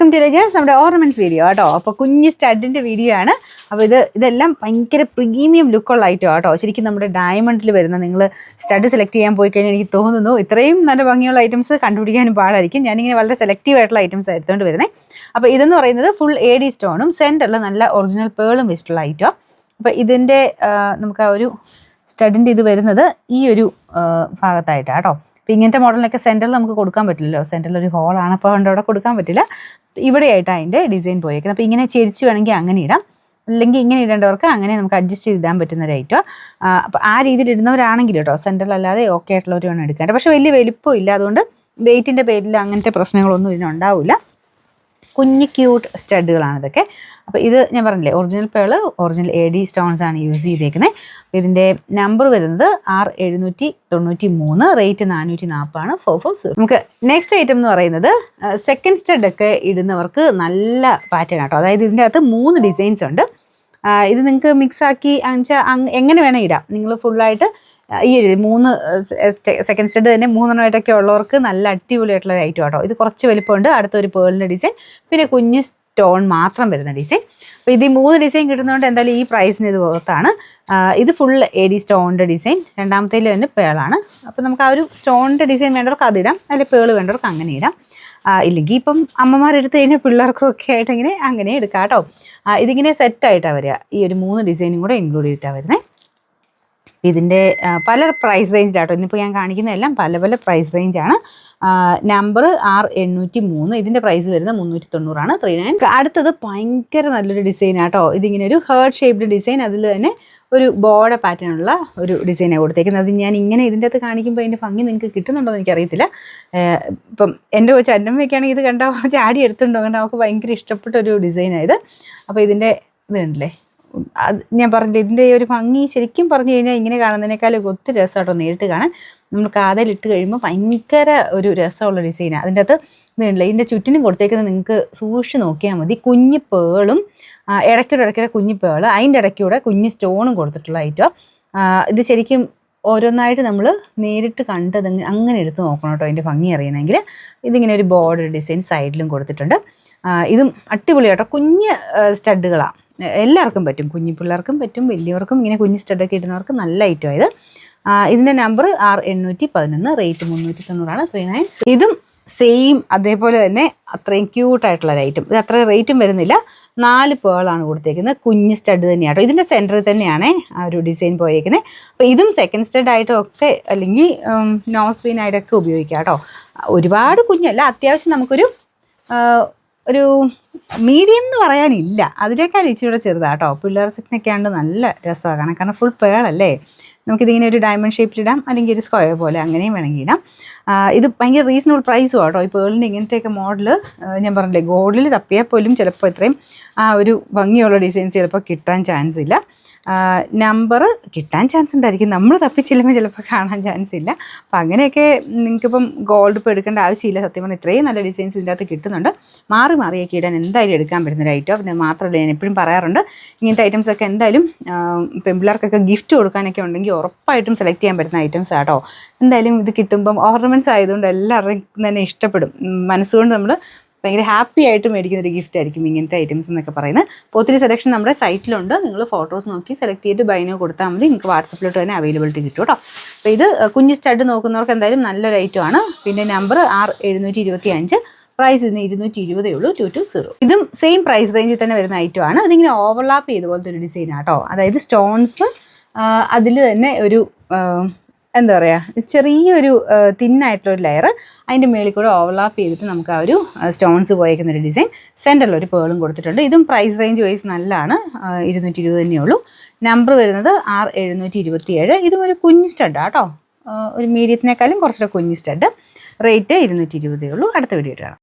Welcome to രജാസ് നമ്മുടെ ornaments video കേട്ടോ. അപ്പോൾ കുഞ്ഞ് സ്റ്റഡിൻ്റെ വീഡിയോ ആണ്. അപ്പോൾ ഇതെല്ലാം ഭയങ്കര പ്രീമിയം ലുക്കുള്ള ഐറ്റം കേട്ടോ. ശരിക്കും നമ്മുടെ ഡയമണ്ടിൽ വരുന്ന നിങ്ങൾ സ്റ്റഡ് സെലക്ട് ചെയ്യാൻ പോയി കഴിഞ്ഞാൽ എനിക്ക് തോന്നുന്നു ഇത്രയും നല്ല ഭംഗിയുള്ള ഐറ്റംസ് കണ്ടുപിടിക്കാനും പാടായിരിക്കും. ഞാനിങ്ങനെ വളരെ സെലക്റ്റീവ് ആയിട്ടുള്ള ഐറ്റംസ് എടുത്തുകൊണ്ട് വരുന്നത്. അപ്പോൾ ഇതെന്ന് പറയുന്നത് ഫുൾ AD സ്റ്റോണും സെൻറ്ററിൽ നല്ല ഒറിജിനൽ പേളും വെച്ചിട്ടുള്ള ഐറ്റം. അപ്പോൾ ഇതിൻ്റെ നമുക്ക് ആ ഒരു സ്റ്റഡിൻ്റെ ഇത് വരുന്നത് ഈ ഒരു ഭാഗത്തായിട്ടാണ് കേട്ടോ. അപ്പോൾ ഇങ്ങനത്തെ മോഡലിനൊക്കെ സെൻറ്ററിൽ നമുക്ക് കൊടുക്കാൻ പറ്റില്ലല്ലോ, സെൻറ്ററിൽ ഒരു ഹോളാണ്, അപ്പോൾ അതുകൊണ്ട് അവിടെ കൊടുക്കാൻ പറ്റില്ല. ഇവിടെയായിട്ടാണ് അതിൻ്റെ ഡിസൈൻ പോയേക്കുന്നത്. അപ്പോൾ ഇങ്ങനെ ചെരിച്ച് വേണമെങ്കിൽ അങ്ങനെ ഇടാം, അല്ലെങ്കിൽ ഇങ്ങനെ ഇടേണ്ടവർക്ക് അങ്ങനെ നമുക്ക് അഡ്ജസ്റ്റ് ചെയ്ത് ഇടാൻ പറ്റുന്ന ഒരു ഐറ്റം. അപ്പോൾ ആ രീതിയിൽ ഇടുന്നവരാണെങ്കിൽ കേട്ടോ, സെൻറ്ററിലല്ലാതെ ഓക്കെ ആയിട്ടുള്ളവർ വേണം എടുക്കാൻ. പക്ഷേ വലിയ വലിപ്പം ഇല്ല, അതുകൊണ്ട് വെയിറ്റിൻ്റെ പേരിൽ അങ്ങനത്തെ പ്രശ്നങ്ങളൊന്നും ഇതിനുണ്ടാവില്ല. കുഞ്ഞ് ക്യൂട്ട് സ്റ്റഡുകളാണ് ഇതൊക്കെ. അപ്പോൾ ഇത് ഞാൻ പറഞ്ഞില്ലേ, original pearl, original AD stones ആണ് യൂസ് ചെയ്തേക്കുന്നത്. അപ്പോൾ ഇതിൻ്റെ നമ്പർ വരുന്നത് R793, റേറ്റ് 440 440. നമുക്ക് നെക്സ്റ്റ് ഐറ്റം എന്ന് പറയുന്നത് സെക്കൻഡ് സ്റ്റഡൊക്കെ ഇടുന്നവർക്ക് നല്ല പാറ്റേൺ കേട്ടോ. അതായത് ഇതിൻ്റെ അകത്ത് 3 ഡിസൈൻസ് ഉണ്ട്. ഇത് നിങ്ങൾക്ക് മിക്സാക്കി എങ്ങനെ വേണം ഇടാം. നിങ്ങൾ ഫുള്ളായിട്ട് ഈ ഒരു 3 സെക്കൻഡ് സ്റ്റഡ് തന്നെ 3 ഉള്ളവർക്ക് നല്ല അടിപൊളിയായിട്ടുള്ള ഒരു ഐറ്റം കേട്ടോ. ഇത് കുറച്ച് വലിപ്പമുണ്ട്, അടുത്തൊരു പേളിൻ്റെ ഡിസൈൻ, പിന്നെ കുഞ്ഞ് സ്റ്റോൺ മാത്രം വരുന്ന ഡിസൈൻ. അപ്പോൾ ഇത് ഈ 3 ഡിസൈൻ കിട്ടുന്നതുകൊണ്ട് എന്തായാലും ഈ പ്രൈസിന് ഇത് വർത്താണ്. ഇത് ഫുൾ AD സ്റ്റോണിൻ്റെ ഡിസൈൻ, രണ്ടാമത്തേൽ തന്നെ പേളാണ്. അപ്പോൾ നമുക്ക് ആ ഒരു സ്റ്റോണിൻ്റെ ഡിസൈൻ വേണ്ടവർക്ക് അതിടാം, അല്ലെങ്കിൽ പേള് വേണ്ടവർക്ക് അങ്ങനെ ഇടാം. ഇല്ലെങ്കിൽ ഇപ്പം അമ്മമാരെടുത്ത് കഴിഞ്ഞാൽ പിള്ളേർക്കും ഒക്കെ ആയിട്ട് ഇങ്ങനെ അങ്ങനെ എടുക്കാം കേട്ടോ. ഇതിങ്ങനെ സെറ്റായിട്ടാണ് വരിക, ഈ ഒരു 3 ഡിസൈനും കൂടെ ഇൻക്ലൂഡ് ചെയ്തിട്ടാണ് വരുന്നത്. ഇതിൻ്റെ പല പ്രൈസ് റേഞ്ചിലാട്ടോ ഇന്നിപ്പോൾ ഞാൻ കാണിക്കുന്നതെല്ലാം പല പല പ്രൈസ് റേഞ്ചാണ്. നമ്പർ R803, ഇതിൻ്റെ പ്രൈസ് വരുന്നത് 390 39. അടുത്തത് ഭയങ്കര നല്ലൊരു ഡിസൈനാട്ടോ. ഇതിങ്ങനെ ഒരു ഹേർട്ട് ഷേപ്ഡ് ഡിസൈൻ, അതിൽ തന്നെ ഒരു ബോർഡർ പാറ്റേൺ ഉള്ള ഒരു ഡിസൈനാണ് കൊടുത്തേക്കുന്നത്. അത് ഞാൻ ഇങ്ങനെ ഇതിൻ്റെ അകത്ത് കാണിക്കുമ്പോൾ അതിൻ്റെ ഭംഗി നിങ്ങൾക്ക് കിട്ടുന്നുണ്ടോ എന്ന് എനിക്കറിയത്തില്ല. ഇപ്പം എൻ്റെ കൊച്ചു അന്നമ്മയ്ക്കാണെങ്കിൽ ഇത് കണ്ടോ ചാടി എടുത്തുണ്ടോ, കണ്ടോ അവൾക്ക് ഭയങ്കര ഇഷ്ടപ്പെട്ട ഒരു ഡിസൈനായത്. അപ്പോൾ ഇതിൻ്റെ ഇത് കണ്ടില്ലേ, അത് ഞാൻ പറഞ്ഞില്ല, ഇതിൻ്റെ ഒരു ഭംഗി ശരിക്കും പറഞ്ഞു കഴിഞ്ഞാൽ ഇങ്ങനെ കാണുന്നതിനേക്കാളും ഒത്തിരി രസമാട്ടോ നേരിട്ട് കാണാൻ. നമ്മൾ കാതലിട്ട് കഴിയുമ്പോൾ ഭയങ്കര ഒരു രസമുള്ള ഡിസൈനാണ്. അതിൻ്റെ അകത്ത് ഇതുണ്ടല്ലേ, ഇതിൻ്റെ ചുറ്റിനും കൊടുത്തേക്കുന്നത് നിങ്ങൾക്ക് സൂക്ഷിച്ച് നോക്കിയാൽ മതി. കുഞ്ഞ് പേളും ഇടയ്ക്കൂടെ കുഞ്ഞ് പേള്, അതിൻ്റെ ഇടയ്ക്കൂടെ കുഞ്ഞ് സ്റ്റോണും കൊടുത്തിട്ടുള്ള ഐറ്റം. ഇത് ശരിക്കും ഓരോന്നായിട്ട് നമ്മൾ നേരിട്ട് കണ്ടത് അങ്ങനെ എടുത്ത് നോക്കണം കേട്ടോ, അതിൻ്റെ ഭംഗി അറിയണമെങ്കിൽ. ഇതിങ്ങനെ ഒരു ബോർഡർ ഡിസൈൻ സൈഡിലും കൊടുത്തിട്ടുണ്ട്. ഇതും അടിപൊളിയാട്ടോ, കുഞ്ഞ് സ്റ്റഡുകളാണ്, എല്ലാവർക്കും പറ്റും, കുഞ്ഞു പിള്ളേർക്കും പറ്റും, വലിയവർക്കും ഇങ്ങനെ കുഞ്ഞ് സ്റ്റഡൊക്കെ ഇടുന്നവർക്ക് നല്ല ഐറ്റം ഇത്. ഇതിൻ്റെ നമ്പർ R811, റേറ്റ് 390 39. ഇതും സെയിം അതേപോലെ തന്നെ അത്രയും ക്യൂട്ടായിട്ടുള്ള ഒരു ഐറ്റം. ഇത് അത്രയും റേറ്റും വരുന്നില്ല. 4 പേളാണ് കൊടുത്തേക്കുന്നത്, കുഞ്ഞ് സ്റ്റഡ് തന്നെയാട്ടോ. ഇതിൻ്റെ സെൻറ്ററിൽ തന്നെയാണ് ആ ഒരു ഡിസൈൻ പോയേക്കുന്നത്. അപ്പോൾ ഇതും സെക്കൻഡ് സ്റ്റഡ് ആയിട്ടും ഒക്കെ അല്ലെങ്കിൽ നോസ് പിൻ ആയിട്ടൊക്കെ ഉപയോഗിക്കാം കേട്ടോ. ഒരുപാട് കുഞ്ഞല്ല, അത്യാവശ്യം നമുക്കൊരു ഒരു മീഡിയം എന്ന് പറയാനില്ല, അതിനേക്കാൾ ഇച്ചിരി ചെറുതാട്ടോ. പിള്ളേർ സെറ്റിനൊക്കെ ആണ്ട് നല്ല രസമാണ്, കാരണം ഫുൾ പേളല്ലേ. നമുക്കിതിങ്ങനെ ഒരു ഡയമണ്ട് ഷേപ്പിലിടാം, അല്ലെങ്കിൽ ഒരു സ്ക്വയർ പോലെ അങ്ങനെയും വേണമെങ്കിൽ ഇടാം. ഇത് ഭയങ്കര റീസണബിൾ പ്രൈസും കേട്ടോ. ഈ പേളിൻ്റെ ഇങ്ങനത്തെയൊക്കെ മോഡല് ഞാൻ പറഞ്ഞില്ലേ, ഗോൾഡിൽ തപ്പിയാൽ പോലും ചിലപ്പോൾ ഇത്രയും ഒരു ഭംഗിയുള്ള ഡിസൈൻസ് ചിലപ്പോൾ കിട്ടാൻ ചാൻസ് ഇല്ല. നമ്പർ കിട്ടാൻ ചാൻസ് ഉണ്ടായിരിക്കും, നമ്മൾ തപ്പിച്ചില്ലെങ്കിൽ ചിലപ്പോൾ കാണാൻ ചാൻസ് ഇല്ല. അപ്പം അങ്ങനെയൊക്കെ നിങ്ങൾക്കിപ്പം ഗോൾഡ് ഇപ്പോൾ എടുക്കേണ്ട ആവശ്യമില്ല. സത്യം പറഞ്ഞാൽ ഇത്രയും നല്ല ഡിസൈൻസ് ഇതിൻ്റെ അകത്ത് കിട്ടുന്നുണ്ട്. മാറിയൊക്കെ ഇടാൻ എന്തായാലും എടുക്കാൻ പറ്റുന്നൊരു ഐറ്റം. പിന്നെ മാത്രമല്ല, ഞാൻ എപ്പോഴും പറയാറുണ്ട്, ഇങ്ങനത്തെ ഐറ്റംസൊക്കെ എന്തായാലും പെൺപിള്ളേർക്കൊക്കെ ഗിഫ്റ്റ് കൊടുക്കാനൊക്കെ ഉണ്ടെങ്കിൽ ഉറപ്പായിട്ടും സെലക്ട് ചെയ്യാൻ പറ്റുന്ന ഐറ്റംസ് ആട്ടോ. എന്തായാലും ഇത് കിട്ടുമ്പം ഓർണമെൻറ്റ്സ് ആയതുകൊണ്ട് എല്ലാവരുടെയും തന്നെ ഇഷ്ടപ്പെടും. മനസ്സുകൊണ്ട് നമ്മൾ ഭയങ്കര ഹാപ്പി ആയിട്ട് മേടിക്കുന്ന ഒരു ഗിഫ്റ്റ് ആയിരിക്കും ഇങ്ങനത്തെ ഐറ്റംസ് എന്നൊക്കെ പറയുന്നത്. അപ്പോൾ ഒത്തിരി സെലക്ഷൻ നമ്മുടെ സൈറ്റിലുണ്ട്, നിങ്ങൾ ഫോട്ടോസ് നോക്കി സെലക്ട് ചെയ്തിട്ട് ബൈനോ കൊടുത്താൽ മതി, നിങ്ങൾക്ക് വാട്സപ്പിലോട്ട് തന്നെ അവൈലബിലിറ്റി കിട്ടും കേട്ടോ. അപ്പോൾ ഇത് കുഞ്ഞ് സ്റ്റഡ് നോക്കുന്നവർക്ക് എന്തായാലും നല്ലൊരു ഐറ്റമാണ്. പിന്നെ നമ്പർ R725, പ്രൈസ് ഇതിന് 220 ഉള്ളൂ, 220. ഇതും സെയിം പ്രൈസ് റേഞ്ചിൽ തന്നെ വരുന്ന ഐറ്റമാണ്. ഇതിങ്ങനെ ഓവർലാപ്പ് ചെയ്ത പോലത്തെ ഒരു ഡിസൈനാണ് കേട്ടോ. അതായത് സ്റ്റോൺസ് അതിൽ തന്നെ ഒരു എന്താ പറയുക, ചെറിയൊരു തിന്നായിട്ടുള്ളൊരു ലെയർ, അതിൻ്റെ മേളിൽ കൂടെ ഓവർലാപ്പ് ചെയ്തിട്ട് നമുക്ക് ആ ഒരു സ്റ്റോൺസ് പോയേക്കുന്നൊരു ഡിസൈൻ, സെൻറ്ററിലൊരു പേളും കൊടുത്തിട്ടുണ്ട്. ഇതും പ്രൈസ് റേഞ്ച് വൈസ് നല്ലതാണ്, 220 തന്നെയുള്ളൂ. നമ്പർ വരുന്നത് R727. ഇതും ഒരു കുഞ്ഞ് സ്റ്റഡാണ് കേട്ടോ, ഒരു മീഡിയത്തിനേക്കാളും കുറച്ചുകൂടെ കുഞ്ഞ് സ്റ്റഡ്, റേറ്റ് 220 ഉള്ളൂ. അടുത്ത വീഡിയോ കാണാം.